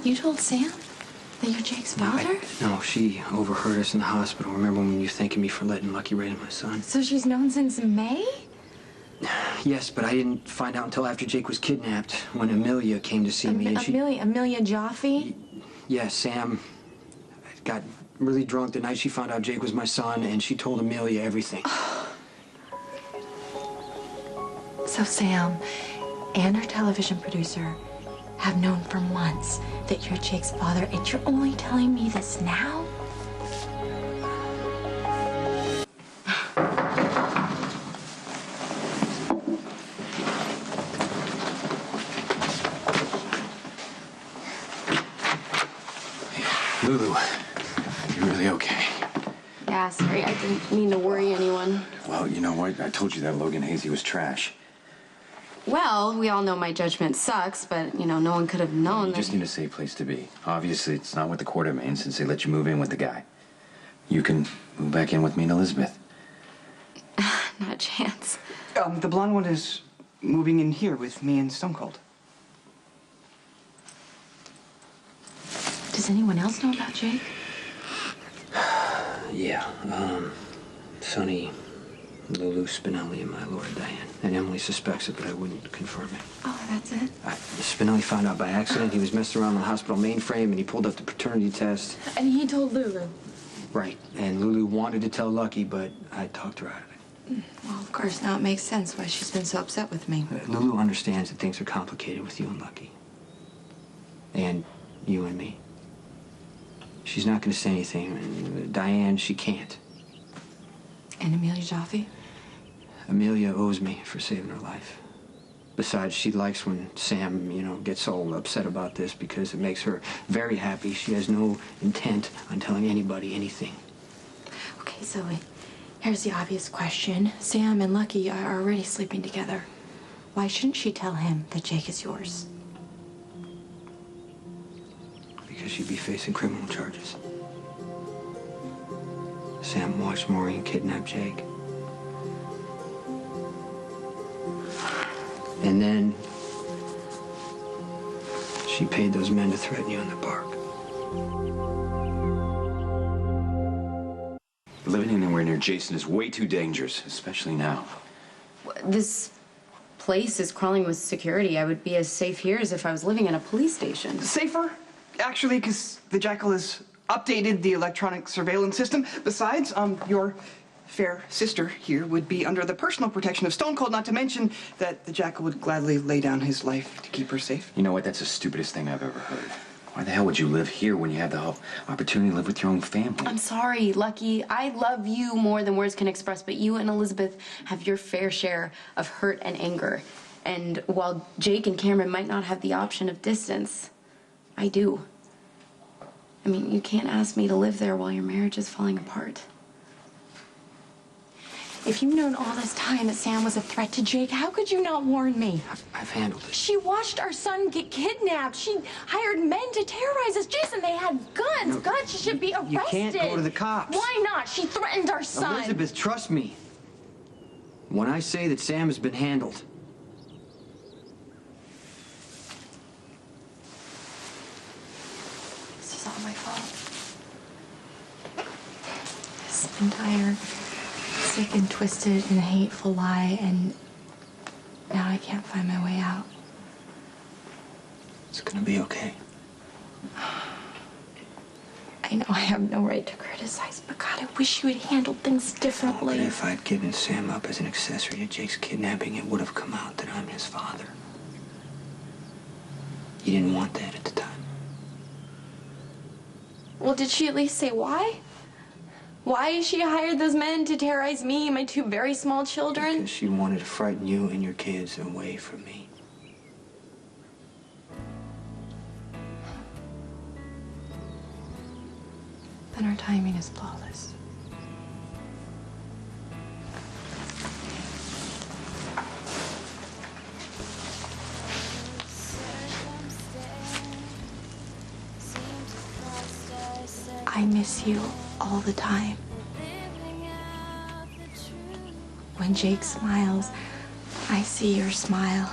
You told Sam that you're Jake's father? No, she overheard us in the hospital. Remember when you thanking me for letting Lucky raise my son? So she's known since May? Yes, but I didn't find out until after Jake was kidnapped, when Amelia came to see me. And Amelia Jaffe? Yes, Sam got really drunk the night she found out Jake was my son, and she told Amelia everything. So Sam and our television producer have known for months that you're Jake's father, and you're only telling me this now? Lulu, you really okay? Yeah, sorry, I didn't mean to worry anyone. Well, you know what? I told you that Logan Hazy was trash. Well, we all know my judgment sucks, but, you know, no one could have known You that... just need a safe place to be. Obviously, it's not what the court demands since they let you move in with the guy. You can move back in with me and Elizabeth. Not a chance. The blonde one is moving in here with me and Stone Cold. Does anyone else know about Jake? Yeah, Sonny, Lulu, Spinelli, and my Laura Diane. And Emily suspects it, but I wouldn't confirm it. Oh, that's it? Spinelli found out by accident. He was messing around on the hospital mainframe, and he pulled up the paternity test. And he told Lulu? Right. And Lulu wanted to tell Lucky, but I talked her out of it. Well, of course, now it makes sense why she's been so upset with me. Lulu understands that things are complicated with you and Lucky. And you and me. She's not going to say anything. And Diane, she can't. And Amelia Jaffe? Amelia owes me for saving her life. Besides, she likes when Sam, you know, gets all upset about this because it makes her very happy. She has no intent on telling anybody anything. Okay, Zoe, here's the obvious question. Sam and Lucky are already sleeping together. Why shouldn't she tell him that Jake is yours? Because she'd be facing criminal charges. Sam watched Maureen kidnap Jake. And then she paid those men to threaten you in the park. Living anywhere near Jason is way too dangerous, especially now. This place is crawling with security. I would be as safe here as if I was living in a police station. Safer, actually, because the Jackal has updated the electronic surveillance system. Besides, your fair sister here would be under the personal protection of Stone Cold, not to mention that the Jackal would gladly lay down his life to keep her safe. You know what? That's the stupidest thing I've ever heard. Why the hell would you live here when you have the opportunity to live with your own family? I'm sorry, Lucky. I love you more than words can express, but you and Elizabeth have your fair share of hurt and anger. And while Jake and Cameron might not have the option of distance, I do. I mean, you can't ask me to live there while your marriage is falling apart. If you've known all this time that Sam was a threat to Jake, how could you not warn me? I've handled it. She watched our son get kidnapped. She hired men to terrorize us. Jason, they had guns. No, God, she should be arrested. You can't go to the cops. Why not? She threatened our son. Elizabeth, trust me. When I say that Sam has been handled, this is all my fault. This entire sick and twisted and hateful lie, and now I can't find my way out. it's gonna be okay. I know I have no right to criticize, but God, I wish you had handled things differently. But if I'd given Sam up as an accessory to Jake's kidnapping, it would have come out that I'm his father. You didn't want that at the time. Well, did she at least say why? Why she hired those men to terrorize me and my two very small children? Because she wanted to frighten you and your kids away from me. Then our timing is flawless. I miss you all the time. When Jake smiles, I see your smile.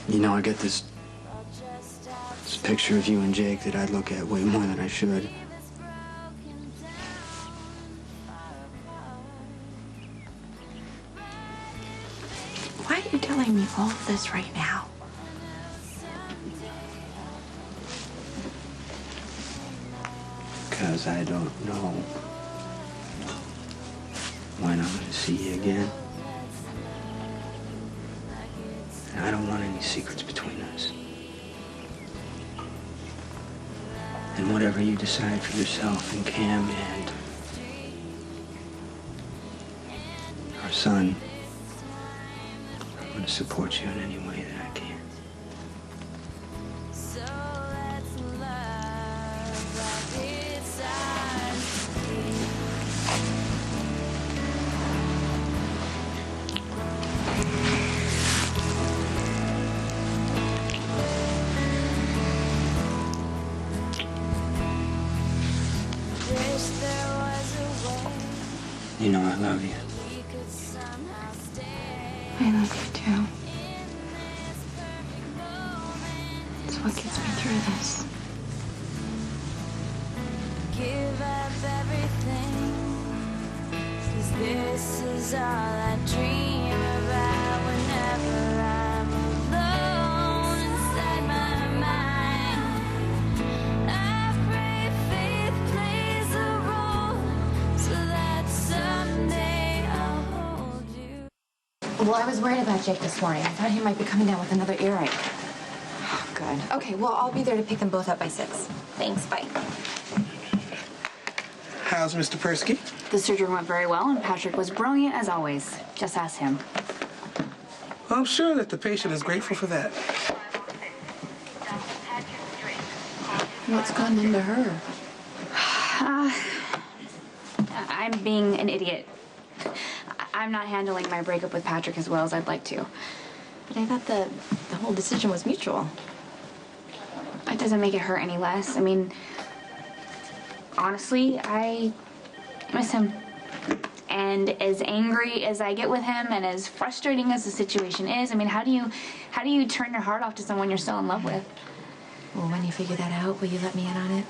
You know, I got this It's a picture of you and Jake that I'd look at way more than I should. Why are you telling me all of this right now? Because I don't know when I'm going to see you again. And I don't want any secrets between us. And whatever you decide for yourself and Cam and our son, I'm going to support you in any way that I can. You know I love you. I love you too. It's what gets me through this. Give up everything, 'cause this is all I dream about whenever I'm alone inside my mind. I pray faith plays a role so that someday I'll hold you. Well, I was worried about Jake this morning. I thought he might be coming down with another earache. Oh, good. Okay, well, I'll be there to pick them both up by 6. Thanks, bye. How's Mr. Persky? The surgery went very well, and Patrick was brilliant as always. Just ask him. Well, I'm sure that the patient is grateful for that. What's gone into her? I'm being an idiot. I'm not handling my breakup with Patrick as well as I'd like to. But I thought the whole decision was mutual. It doesn't make it hurt any less. I mean, honestly, I miss him. And as angry as I get with him and as frustrating as the situation is, I mean, how do you turn your heart off to someone you're still in love with? Well, when you figure that out, will you let me in on it?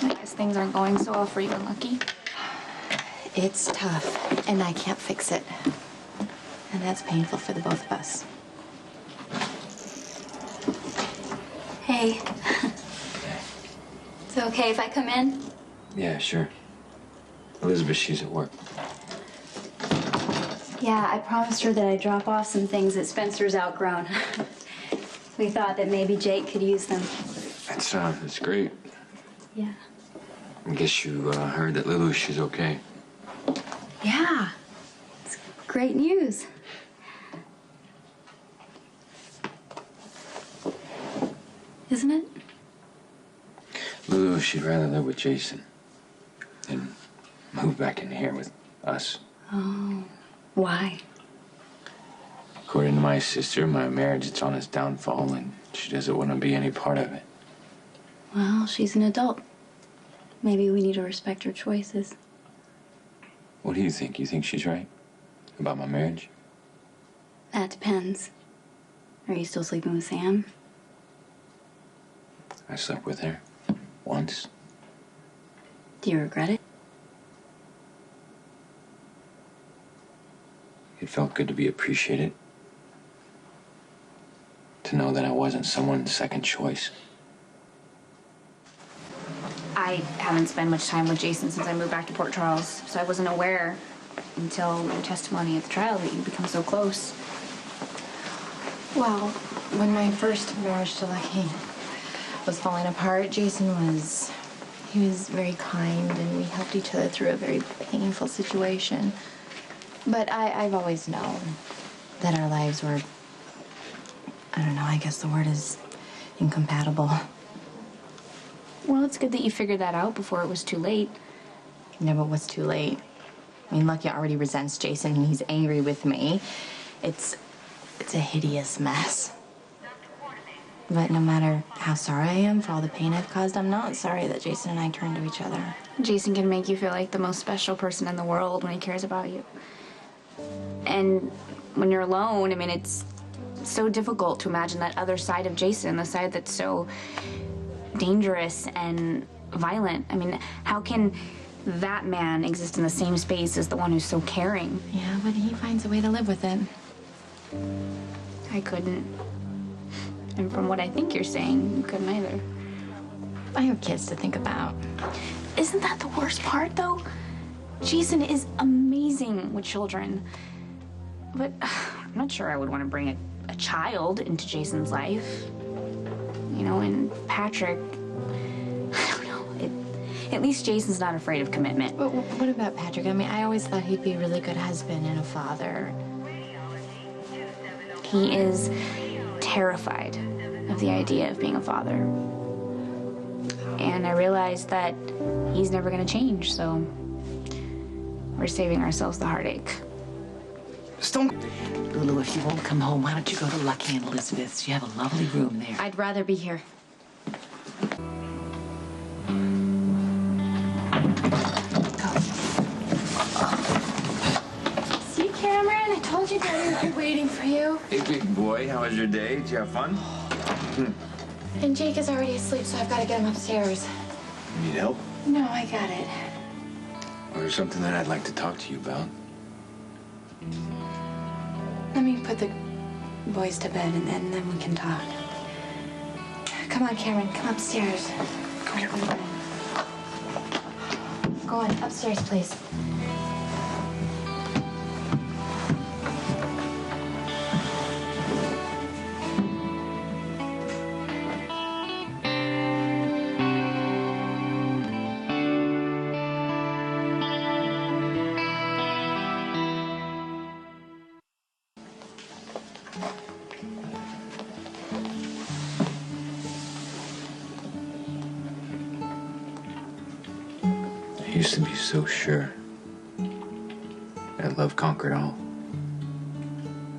I guess things aren't going so well for you and Lucky. It's tough, and I can't fix it. And that's painful for the both of us. Hey. Is it okay if I come in? Yeah, sure. Elizabeth, she's at work. Yeah, I promised her that I'd drop off some things that Spencer's outgrown. We thought that maybe Jake could use them. That's great. Yeah. I guess you heard that Lulu, she's okay. Yeah. It's great news. Isn't it? Lulu, she'd rather live with Jason than move back in here with us. Oh. Why? According to my sister, my marriage is on its downfall, and she doesn't want to be any part of it. Well, she's an adult. Maybe we need to respect her choices. What do you think? You think she's right about my marriage? That depends. Are you still sleeping with Sam? I slept with her once. Do you regret it? It felt good to be appreciated. To know that I wasn't someone's second choice. I haven't spent much time with Jason since I moved back to Port Charles, so I wasn't aware until your testimony at the trial that you'd become so close. Well, when my first marriage to Lucky was falling apart, Jason was very kind, and we helped each other through a very painful situation. But I've always known that our lives were, I don't know, I guess the word is incompatible. Well, it's good that you figured that out before it was too late. Never was too late. I mean, Lucky already resents Jason, and he's angry with me. It's a hideous mess. But no matter how sorry I am for all the pain I've caused, I'm not sorry that Jason and I turned to each other. Jason can make you feel like the most special person in the world when he cares about you. And when you're alone, I mean, it's so difficult to imagine that other side of Jason, the side that's so dangerous and violent. I mean, how can that man exist in the same space as the one who's so caring? Yeah, but he finds a way to live with it. I couldn't. And from what I think you're saying, you couldn't either. I have kids to think about. Isn't that the worst part, though? Jason is amazing with children. But I'm not sure I would want to bring a child into Jason's life. You know, and Patrick, I don't know. At least Jason's not afraid of commitment. But what about Patrick? I mean, I always thought he'd be a really good husband and a father. He is terrified of the idea of being a father. And I realized that he's never going to change, so we're saving ourselves the heartache. Stone. Lulu, if you won't come home, why don't you go to Lucky and Elizabeth's? You have a lovely room there. I'd rather be here. See, Cameron? I told you Daddy would be waiting for you. Hey, big boy, how was your day? Did you have fun? And Jake is already asleep, so I've got to get him upstairs. You need help? No, I got it. Or there's something that I'd like to talk to you about. Let me put the boys to bed, and then we can talk. Come on, Cameron. Come upstairs. Go on, upstairs, please. I used to be so sure that love conquered all.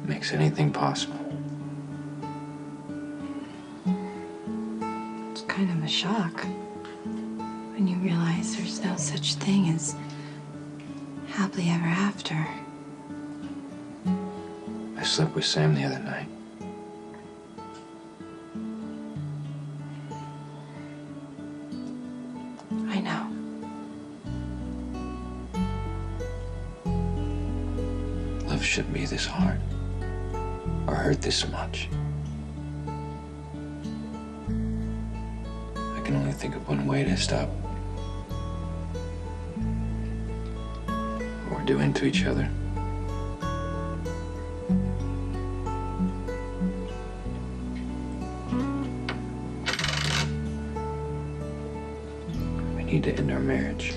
Makes anything possible. It's kind of a shock when you realize there's no such thing as happily ever after. I slept with Sam the other night. I know. Love shouldn't be this hard or hurt this much. I can only think of one way to stop what we're doing to each other. We need to end our marriage.